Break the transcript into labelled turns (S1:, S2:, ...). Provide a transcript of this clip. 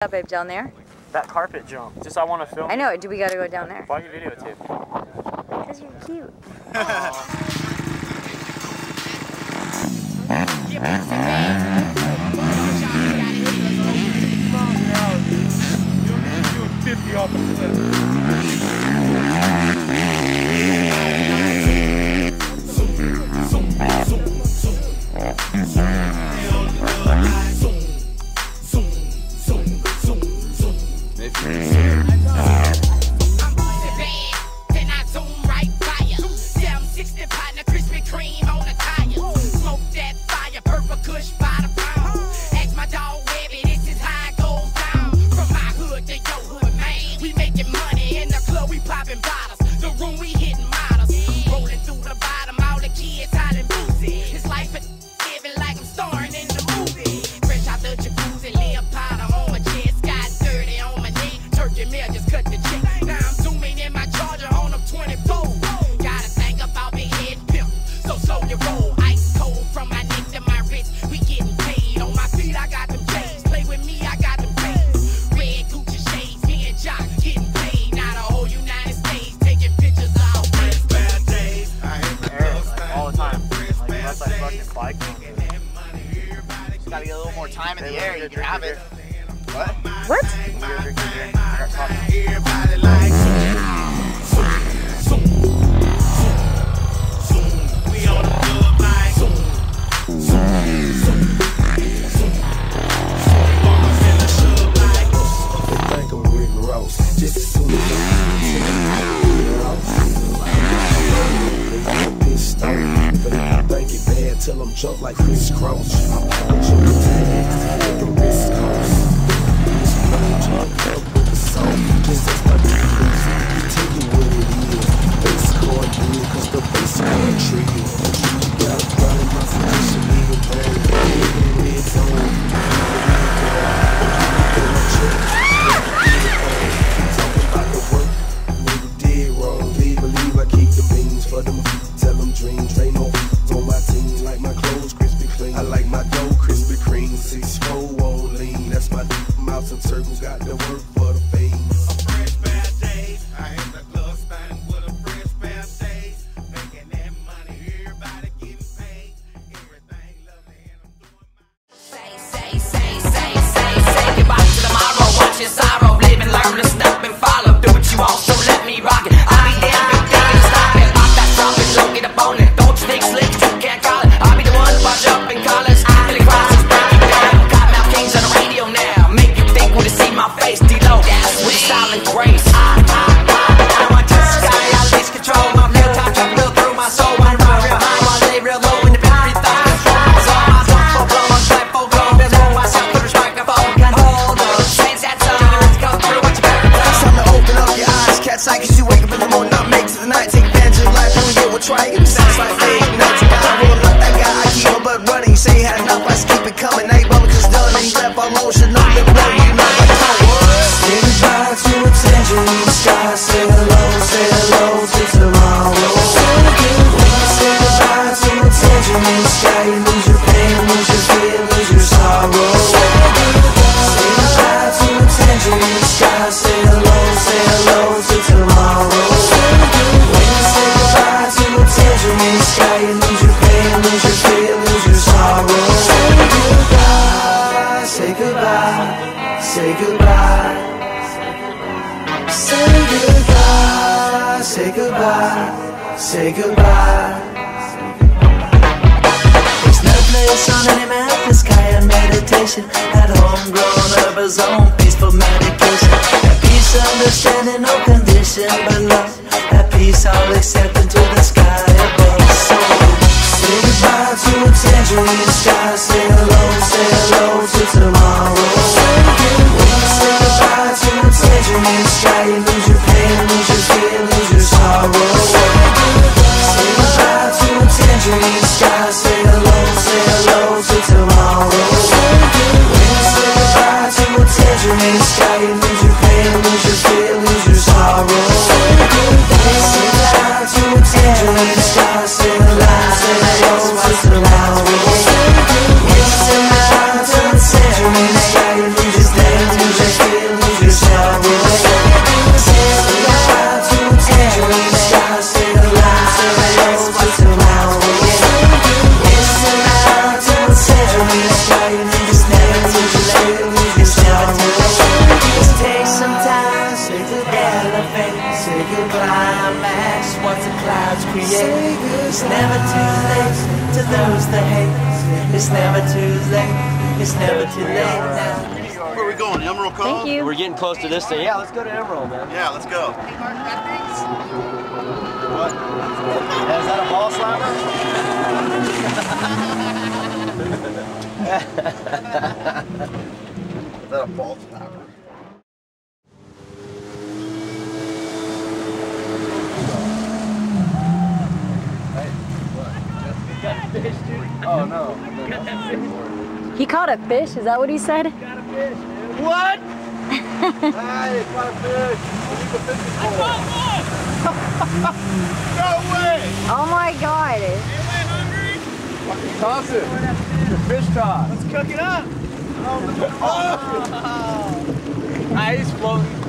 S1: Up, babe, down there?
S2: That carpet jump. Just I want to film.
S1: I know. Do we gotta go down there?
S2: Why are you videotaping?
S1: Because you're cute.
S3: Gotta get a little more time in the air, you can have it. What?
S1: What?
S4: Till I'm drunk like Chris Cross. I'm on your tag, the wrist coast. Up with the soul, just as my dreams. Tell you what it is. Bass chord good, cause the bass chord trigger. You got a problem, my solution, need a bag. Red zone. Talking about the work, nigga did wrong. Believe I keep the beans for them. Tell them dreams, they know. On my team, like my clothes crispy clean. I like my dough crispy cream. 6'4" on lean. That's my mouth and circles. Got to work for the fame. A fresh bad day. I had the club standing with a fresh bad day. Making that money, everybody getting paid. Everything lovely, and I'm doing my.
S5: Say goodbye to tomorrow. Watch your sorrow. Live and learn, listen up and follow. Do what you want, so let me rock it. I'll be there, big day, stop it. Pop that trumpet, don't get up on it. Don't you think slick? Can't call it. I'll be the one to watch up in college. Billy Crosby's breaking down. Got Mouth Kings on the radio now. Make you think when you see my face. D-Lo, with a silent grace. I want to the sky. I lose control. My real time truck real through my soul. I ride real high while they real low in the very thoughts. All my thoughts full blown. I'm type full grown. There's more myself through the microphone. Hold up. Change that song. Let's go through what you better do.
S6: It's time to open up your eyes. Catch sight cause you wake up in the morning. Up make to the night. Take advantage of life. When we get we'll try it. Sounds like fake. Say you had enough, let's keep it coming. Ain't bubble just done, ain't left all motion. No lip blow, you know like say goodbye to a tangerine sky. Say hello to tomorrow. Say goodbye to a tangerine sky. You lose your pain, lose your fear, lose your sorrow. Say goodbye to a tangerine sky. Say hello to tomorrow. When you say goodbye to a tangerine sky, you lose your pain, lose your fear, lose your sorrow. Say goodbye, say goodbye, say goodbye, say goodbye, say goodbye. There's no place on any map, the sky and meditation. At home grown lovers on peaceful medication. At peace, understanding, no condition but love. At peace, all accept into the sky above. So say goodbye to a tangerine sky. Say hello to tomorrow. When you say goodbye to a tangerine sky, you lose your pain, lose your fear, lose your sorrow. Say goodbye to a tangerine sky. Say hello to tomorrow. When you say goodbye to a tangerine sky, you lose your pain, lose your fear, lose your sorrow. Say goodbye to a tangerine sky. Say hello to tomorrow. When you say goodbye to a tangerine sky, you lose your pain, lose your create. It's never too late to lose the hate. It's never too late. It's never too late now.
S1: Where are we going? Emerald Cove?
S7: Thank you.
S8: We're getting close to this thing. Yeah, let's go to Emerald, man.
S1: Yeah, let's go.
S8: What? Yeah, is that a ball slapper?
S1: Is that a ball slapper?
S8: Oh no.
S7: He caught a fish, is that what he said?
S8: What? Hey, caught a fish. Leave the fishing pole. No way!
S7: Oh my god.
S8: Fucking toss it. Your fish toss. Let's cook it up. Oh. Ah, he's floating.